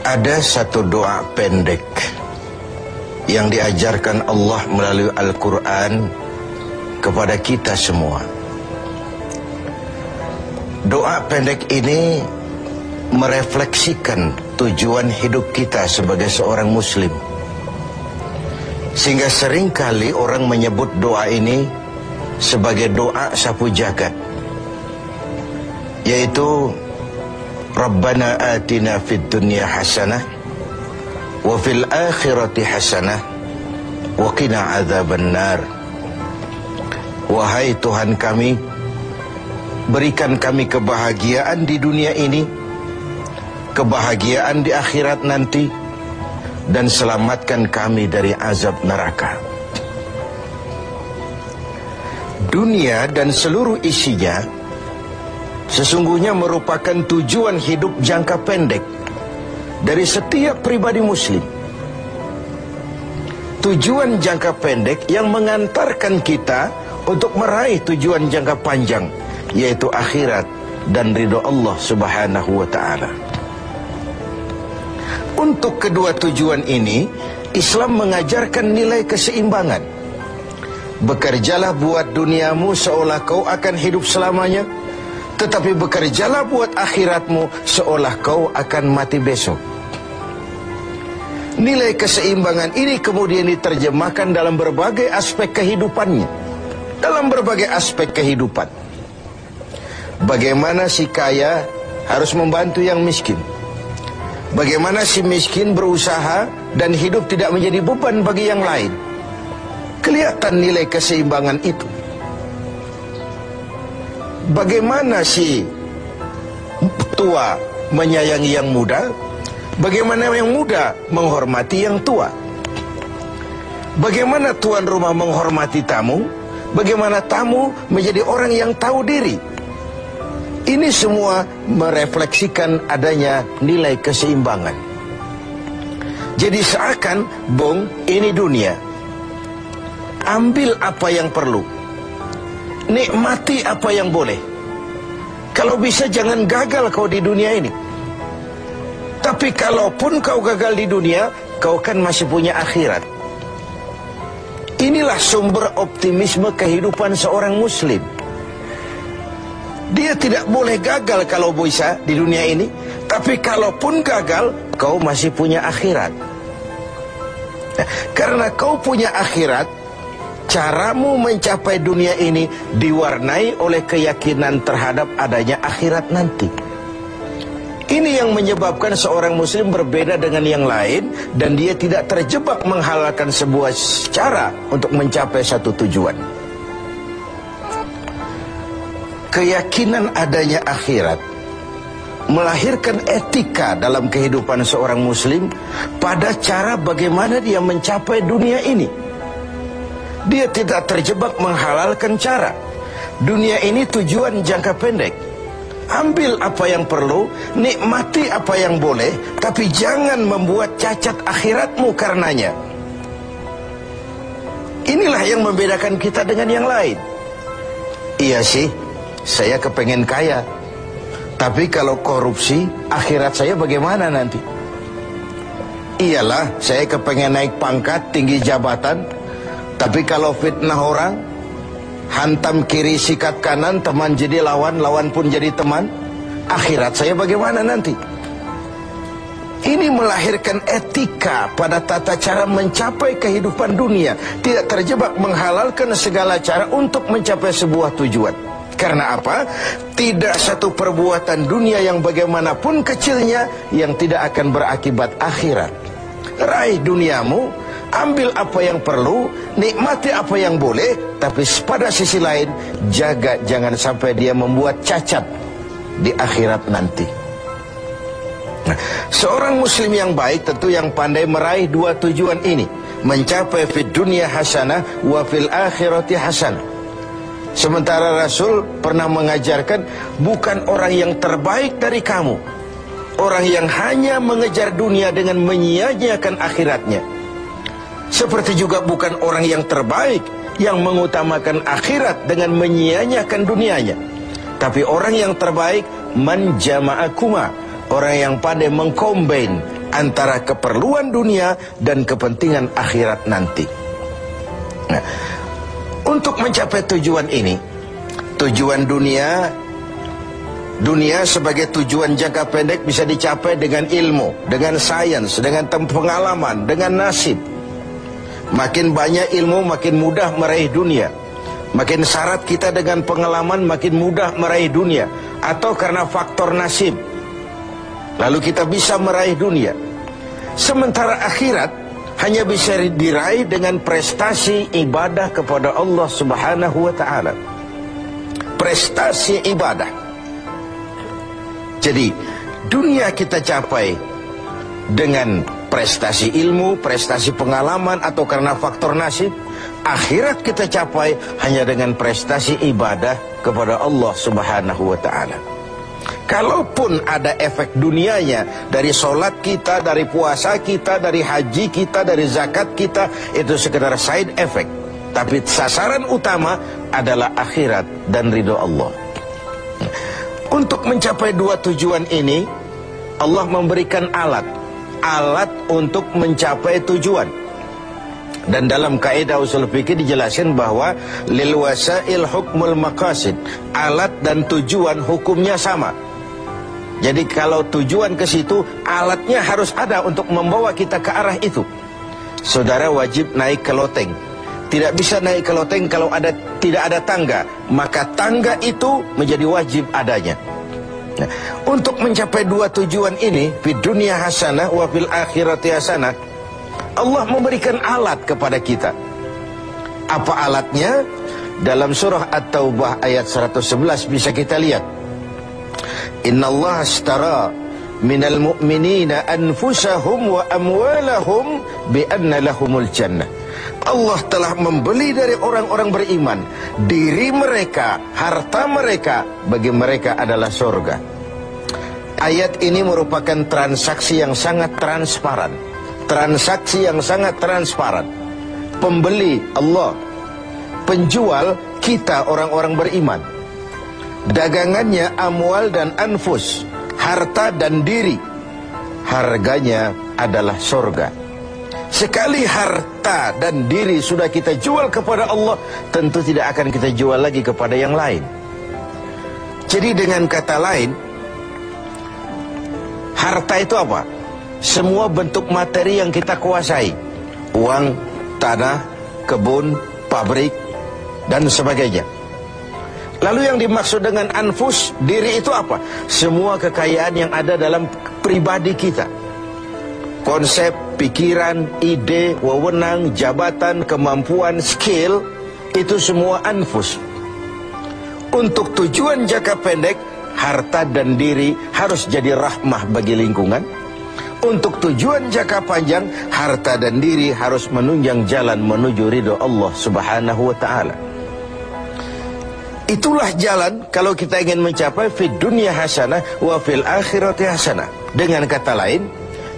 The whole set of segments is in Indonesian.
Ada satu doa pendek yang diajarkan Allah melalui Al-Quran kepada kita semua. Doa pendek ini merefleksikan tujuan hidup kita sebagai seorang muslim, sehingga seringkali orang menyebut doa ini sebagai doa sapu jagat, yaitu Rabbana atina fid dunya hasanah wa fil akhirati hasanah wa qina adzabannar. Wahai Tuhan kami, berikan kami kebahagiaan di dunia ini, kebahagiaan di akhirat nanti, dan selamatkan kami dari azab neraka. Dunia dan seluruh isinya sesungguhnya merupakan tujuan hidup jangka pendek dari setiap pribadi muslim. Tujuan jangka pendek yang mengantarkan kita untuk meraih tujuan jangka panjang, yaitu akhirat dan ridho Allah Subhanahu wa ta'ala. Untuk kedua tujuan ini, Islam mengajarkan nilai keseimbangan. Bekerjalah buat duniamu seolah kau akan hidup selamanya, tetapi bekerjalah buat akhiratmu seolah kau akan mati besok. Nilai keseimbangan ini kemudian diterjemahkan dalam berbagai aspek kehidupannya. Dalam berbagai aspek kehidupan. Bagaimana si kaya harus membantu yang miskin. Bagaimana si miskin berusaha dan hidup tidak menjadi beban bagi yang lain. Kelihatan nilai keseimbangan itu. Bagaimana si tua menyayangi yang muda, bagaimana yang muda menghormati yang tua. Bagaimana tuan rumah menghormati tamu, bagaimana tamu menjadi orang yang tahu diri. Ini semua merefleksikan adanya nilai keseimbangan. Jadi seakan, Bung, ini dunia. Ambil apa yang perlu, nikmati apa yang boleh. Kalau bisa jangan gagal kau di dunia ini. Tapi kalaupun kau gagal di dunia, kau kan masih punya akhirat. Inilah sumber optimisme kehidupan seorang muslim. Dia tidak boleh gagal kalau bisa di dunia ini, tapi kalaupun gagal, kau masih punya akhirat. Karena kau punya akhirat, caramu mencapai dunia ini diwarnai oleh keyakinan terhadap adanya akhirat nanti. Ini yang menyebabkan seorang muslim berbeda dengan yang lain, dan dia tidak terjebak menghalalkan sebuah cara untuk mencapai satu tujuan. Keyakinan adanya akhirat melahirkan etika dalam kehidupan seorang muslim pada cara bagaimana dia mencapai dunia ini. Dia tidak terjebak menghalalkan cara. Dunia ini tujuan jangka pendek. Ambil apa yang perlu, nikmati apa yang boleh, tapi jangan membuat cacat akhiratmu karenanya. Inilah yang membedakan kita dengan yang lain. Iya sih, saya kepengen kaya, tapi kalau korupsi, akhirat saya bagaimana nanti? Iyalah, saya kepengen naik pangkat, tinggi jabatan, tapi kalau fitnah orang, hantam kiri sikat kanan, teman jadi lawan, lawan pun jadi teman, akhirat saya bagaimana nanti? Ini melahirkan etika pada tata cara mencapai kehidupan dunia, tidak terjebak menghalalkan segala cara untuk mencapai sebuah tujuan. Karena apa? Tidak satu perbuatan dunia yang bagaimanapun kecilnya yang tidak akan berakibat akhirat. Raih duniamu, ambil apa yang perlu, nikmati apa yang boleh, tapi pada sisi lain jaga jangan sampai dia membuat cacat di akhirat nanti. Nah, seorang muslim yang baik tentu yang pandai meraih dua tujuan ini, mencapai fid dunya hasanah wa fil akhirati hasanah. Sementara Rasul pernah mengajarkan, bukan orang yang terbaik dari kamu orang yang hanya mengejar dunia dengan menyia-nyiakan akhiratnya. Seperti juga bukan orang yang terbaik yang mengutamakan akhirat dengan menyia-nyiakan dunianya. Tapi orang yang terbaik man jama'akuma, orang yang pandai mengcombine antara keperluan dunia dan kepentingan akhirat nanti. Nah, untuk mencapai tujuan ini, tujuan dunia sebagai tujuan jangka pendek bisa dicapai dengan ilmu, dengan sains, dengan pengalaman, dengan nasib. Makin banyak ilmu, makin mudah meraih dunia. Makin syarat kita dengan pengalaman, makin mudah meraih dunia. Atau karena faktor nasib, lalu kita bisa meraih dunia. Sementara akhirat hanya bisa diraih dengan prestasi ibadah kepada Allah Subhanahu wa ta'ala. Prestasi ibadah. Jadi dunia kita capai dengan prestasi ilmu, prestasi pengalaman, atau karena faktor nasib. Akhirat kita capai hanya dengan prestasi ibadah kepada Allah Subhanahu wa ta'ala. Kalaupun ada efek dunianya dari solat kita, dari puasa kita, dari haji kita, dari zakat kita, itu sekedar side effect. Tapi sasaran utama adalah akhirat dan ridho Allah. Untuk mencapai dua tujuan ini, Allah memberikan alat untuk mencapai tujuan. Dan dalam kaidah usul fikih dijelaskan bahwa lil wasail hukmul maqasid, alat dan tujuan hukumnya sama. Jadi kalau tujuan ke situ, alatnya harus ada untuk membawa kita ke arah itu. Saudara wajib naik ke loteng. Tidak bisa naik ke loteng kalau tidak ada tangga, maka tangga itu menjadi wajib adanya. Nah, untuk mencapai dua tujuan ini, fid dunya hasanah wa fil akhirati hasanah, Allah memberikan alat kepada kita. Apa alatnya? Dalam surah At-Taubah ayat 111 bisa kita lihat. Innallaha ashtara minal mu'minina anfusahum wa amwalahum bi anna lahumul jannah. Allah telah membeli dari orang-orang beriman diri mereka, harta mereka, bagi mereka adalah surga. Ayat ini merupakan transaksi yang sangat transparan. Transaksi yang sangat transparan. Pembeli Allah, penjual kita orang-orang beriman. Dagangannya amwal dan anfus, harta dan diri. Harganya adalah surga. Sekali harta dan diri sudah kita jual kepada Allah, tentu tidak akan kita jual lagi kepada yang lain. Jadi dengan kata lain, harta itu apa? Semua bentuk materi yang kita kuasai. Uang, tanah, kebun, pabrik, dan sebagainya. Lalu yang dimaksud dengan anfus, diri itu apa? Semua kekayaan yang ada dalam pribadi kita. Konsep, pikiran, ide, wewenang, jabatan, kemampuan, skill, itu semua anfus. Untuk tujuan jangka pendek, harta dan diri harus jadi rahmah bagi lingkungan. Untuk tujuan jangka panjang, harta dan diri harus menunjang jalan menuju ridho Allah Subhanahu wa ta'ala. Itulah jalan kalau kita ingin mencapai fid dunya hasanah wa fil akhirati hasanah. Dengan kata lain,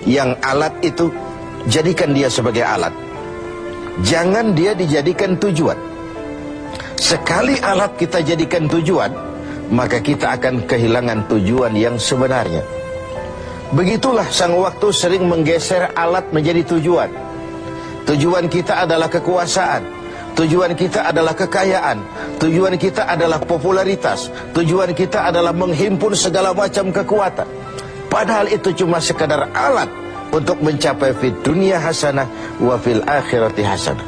yang alat itu, jadikan dia sebagai alat. Jangan dia dijadikan tujuan. Sekali alat kita jadikan tujuan, maka kita akan kehilangan tujuan yang sebenarnya. Begitulah sang waktu sering menggeser alat menjadi tujuan. Tujuan kita adalah kekuasaan. Tujuan kita adalah kekayaan. Tujuan kita adalah popularitas. Tujuan kita adalah menghimpun segala macam kekuatan. Padahal itu cuma sekadar alat untuk mencapai fid dunya hasanah wa fil akhirati hasanah.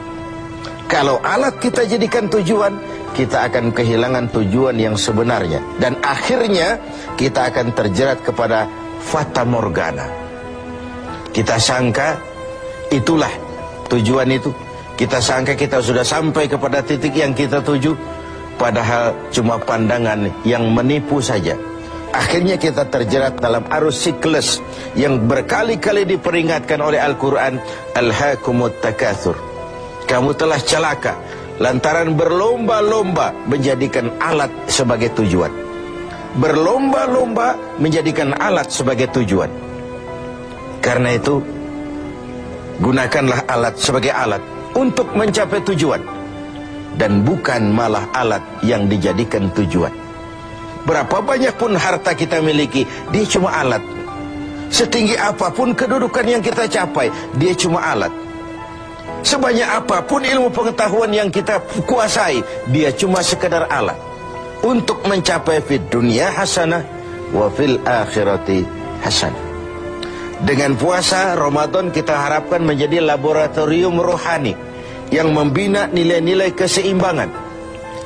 Kalau alat kita jadikan tujuan, kita akan kehilangan tujuan yang sebenarnya. Dan akhirnya kita akan terjerat kepada fata morgana. Kita sangka itulah tujuan itu. Kita sangka kita sudah sampai kepada titik yang kita tuju, padahal cuma pandangan yang menipu saja. Akhirnya kita terjerat dalam arus siklus yang berkali-kali diperingatkan oleh Al-Quran. Alhaakumut takatsur. Kamu telah celaka lantaran berlomba-lomba menjadikan alat sebagai tujuan. Berlomba-lomba menjadikan alat sebagai tujuan. Karena itu, gunakanlah alat sebagai alat untuk mencapai tujuan, dan bukan malah alat yang dijadikan tujuan. Berapa banyak pun harta kita miliki, dia cuma alat. Setinggi apapun kedudukan yang kita capai, dia cuma alat. Sebanyak apapun ilmu pengetahuan yang kita kuasai, dia cuma sekedar alat untuk mencapai fid dunya hasanah wa fil akhirati hasanah. Dengan puasa Ramadan kita harapkan menjadi laboratorium rohani yang membina nilai-nilai keseimbangan.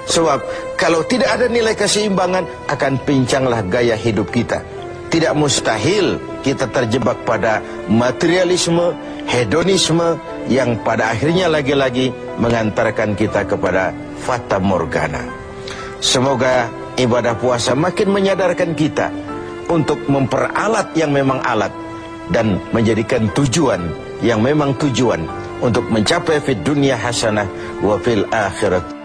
Sebab kalau tidak ada nilai keseimbangan, akan pincanglah gaya hidup kita. Tidak mustahil kita terjebak pada materialisme, hedonisme yang pada akhirnya lagi-lagi mengantarkan kita kepada fata morgana. Semoga ibadah puasa makin menyadarkan kita untuk memperalat yang memang alat dan menjadikan tujuan yang memang tujuan untuk mencapai fid dunya hasanah wa fil akhirat